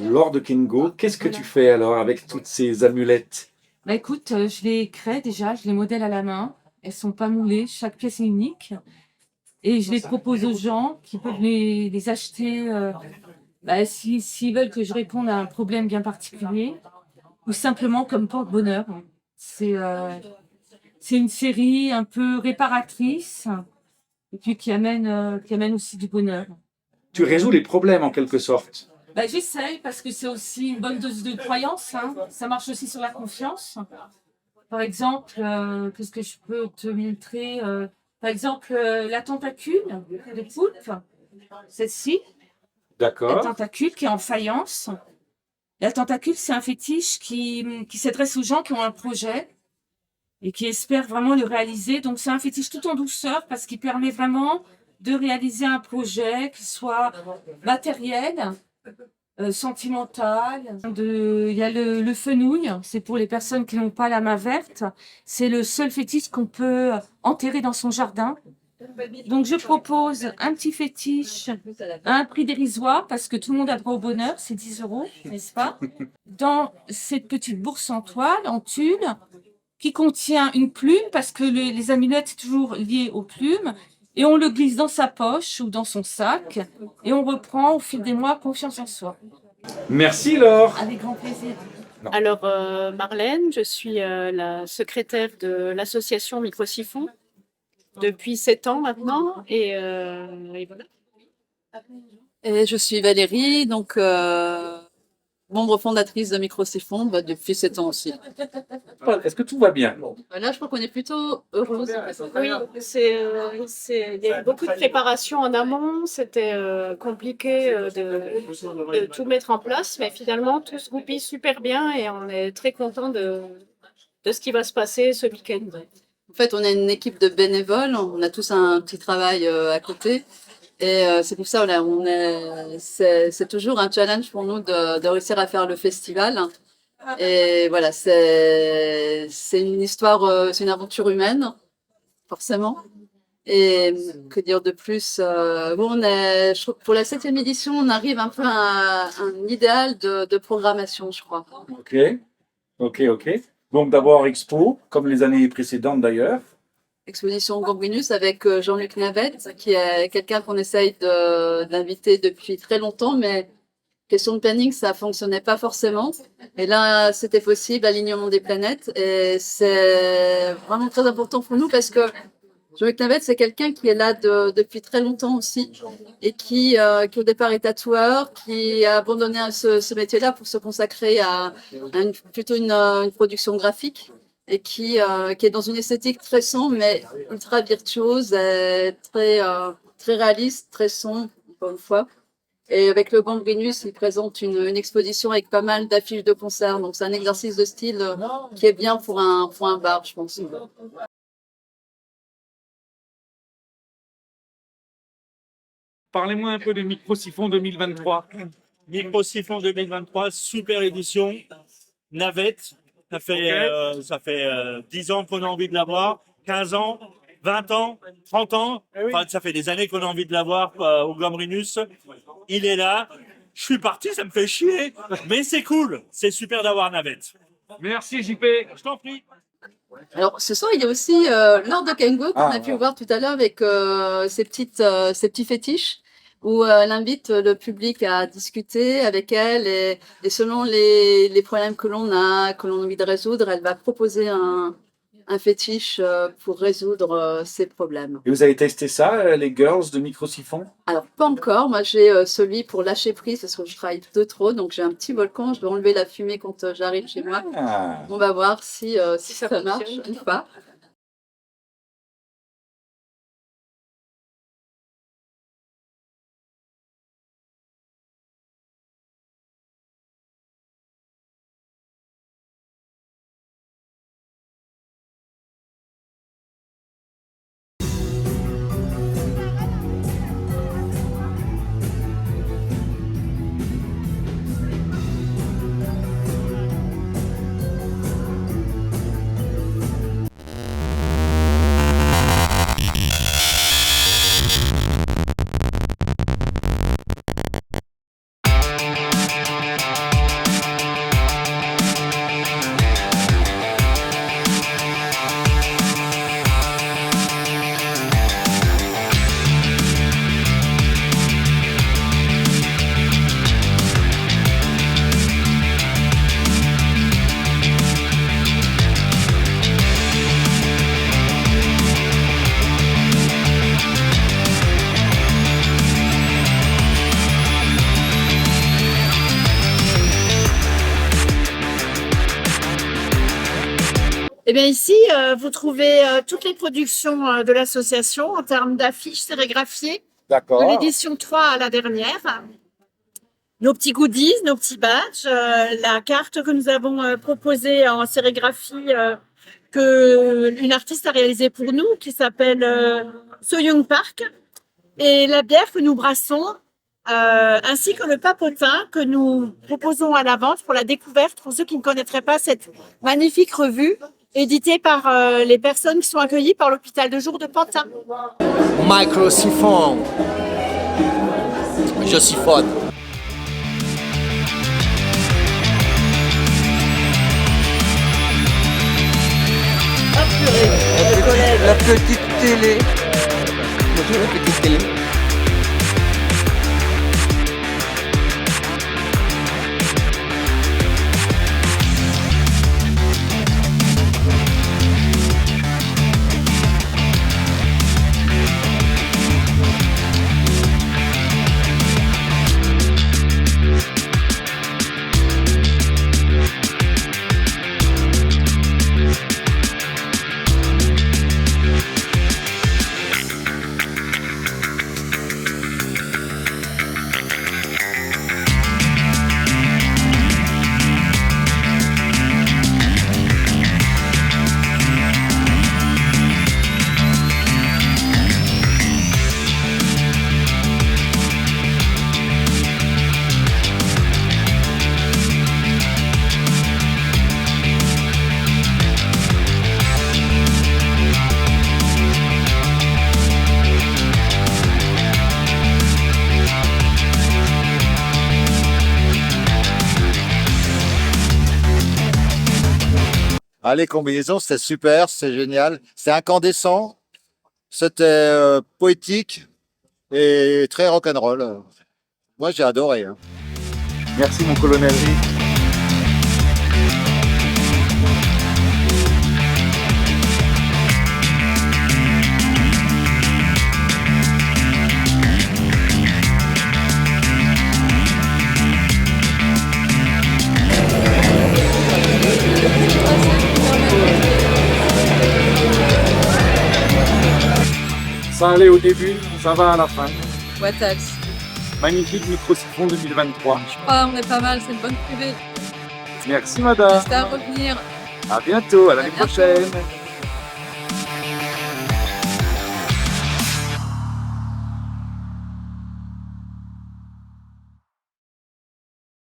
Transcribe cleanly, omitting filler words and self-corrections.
Laure Kengo, qu'est-ce que tu fais alors avec toutes ces amulettes? Bah écoute, je les crée déjà, je les modèle à la main. Elles sont pas moulées, chaque pièce est unique. Et je les propose aux gens qui peuvent les acheter s'ils veulent que je réponde à un problème bien particulier ou simplement comme porte-bonheur. C'est une série un peu réparatrice et puis qui amène aussi du bonheur. Tu résous les problèmes en quelque sorte. J'essaye parce que c'est aussi une bonne dose de croyance. Hein. Ça marche aussi sur la confiance. Par exemple, qu'est-ce que je peux te montrer par exemple, la tentacule de poulpe, celle-ci. D'accord. La tentacule qui est en faïence. La tentacule, c'est un fétiche qui s'adresse aux gens qui ont un projet et qui espèrent vraiment le réaliser. Donc, c'est un fétiche tout en douceur parce qu'il permet vraiment de réaliser un projet qui soit matériel, sentimental. Il y a le fenouil, c'est pour les personnes qui n'ont pas la main verte. C'est le seul fétiche qu'on peut enterrer dans son jardin. Donc je propose un petit fétiche à un prix dérisoire parce que tout le monde a droit au bonheur, c'est 10 €, n'est-ce pas? Dans cette petite bourse en toile, en tulle, qui contient une plume parce que les amulettes sont toujours liées aux plumes. Et on le glisse dans sa poche ou dans son sac et on reprend au fil des mois confiance en soi. Merci Laure. Avec grand plaisir. Alors Marlène, je suis la secrétaire de l'association Microsiphon depuis 7 ans maintenant et voilà. Et je suis Valérie, donc membre fondatrice de Microsiphon depuis 7 ans aussi. Est-ce que tout va bien? Là, je crois qu'on est plutôt heureuse. Oui, il y a eu beaucoup de préparation en amont. C'était compliqué de tout mettre en place, mais finalement, tout se goupille super bien et on est très content de ce qui va se passer ce week-end. En fait, on est une équipe de bénévoles. On a tous un petit travail à côté. Et c'est pour ça, c'est toujours un challenge pour nous de réussir à faire le festival. Et voilà, c'est une histoire, c'est une aventure humaine, forcément. Et que dire de plus je trouve, pour la 7e édition, on arrive un peu à un idéal de programmation, je crois. Ok. Donc d'abord Expo, comme les années précédentes d'ailleurs. Exposition Gambrinus avec Jean-Luc Navette, qui est quelqu'un qu'on essaye d'inviter depuis très longtemps, mais question de planning, ça fonctionnait pas forcément. Et là, c'était possible, alignement des planètes. Et c'est vraiment très important pour nous parce que Jean-Luc Navette, c'est quelqu'un qui est là depuis très longtemps aussi et qui au départ est tatoueur, qui a abandonné ce métier-là pour se consacrer à plutôt une production graphique et qui est dans une esthétique très sombre mais ultra virtuose, très réaliste, très sombre, encore une fois. Et avec le Gambrinus, il présente une exposition avec pas mal d'affiches de concerts. Donc c'est un exercice de style qui est bien pour un bar, je pense. Parlez-moi un peu de Microsiphon 2023. Microsiphon 2023, super édition. Navette, ça fait 10 ans qu'on a envie de l'avoir, 15 ans, 20 ans, 30 ans. Enfin, ça fait des années qu'on a envie de l'avoir au Gambrinus. Il est là. Je suis parti, ça me fait chier, mais c'est cool. C'est super d'avoir Navette. Merci JP. Je t'en prie. Alors, ce soir, il y a aussi Laure Kengo qu'on a pu voir tout à l'heure avec ses petits fétiches, où elle invite le public à discuter avec elle et selon les problèmes que l'on a envie de résoudre, elle va proposer un fétiche pour résoudre ces problèmes. Et vous avez testé ça, les girls de Microsiphon? Alors, pas encore. Moi, j'ai celui pour lâcher prise parce que je travaille de trop. Donc, j'ai un petit volcan. Je dois enlever la fumée quand j'arrive chez moi. On va voir si ça marche ou pas. Eh bien ici, vous trouvez toutes les productions de l'association en termes d'affiches sérigraphiées, de D'accord. l'édition 3 à la dernière. Nos petits goodies, nos petits badges, la carte que nous avons proposée en sérigraphie que une artiste a réalisée pour nous, qui s'appelle Soyoung Park, et la bière que nous brassons, ainsi que le papotin que nous proposons à la vente pour la découverte, pour ceux qui ne connaîtraient pas cette magnifique revue éditée par les personnes qui sont accueillies par l'hôpital de jour de Pantin. Micro-siphon. Je siphonne. La petite télé. Bonjour la petite télé. Ah, les combinaisons, c'était super, c'est génial. C'est incandescent, c'était poétique et très rock'n'roll. Moi, j'ai adoré. Hein. Merci mon colonel. Ça allait au début, ça va à la fin. Ouais, taxe. Magnifique micro-siphon 2023. On est pas mal, c'est une bonne cuvée. Merci madame. J'espère revenir. À bientôt, à l'année À bientôt. prochaine.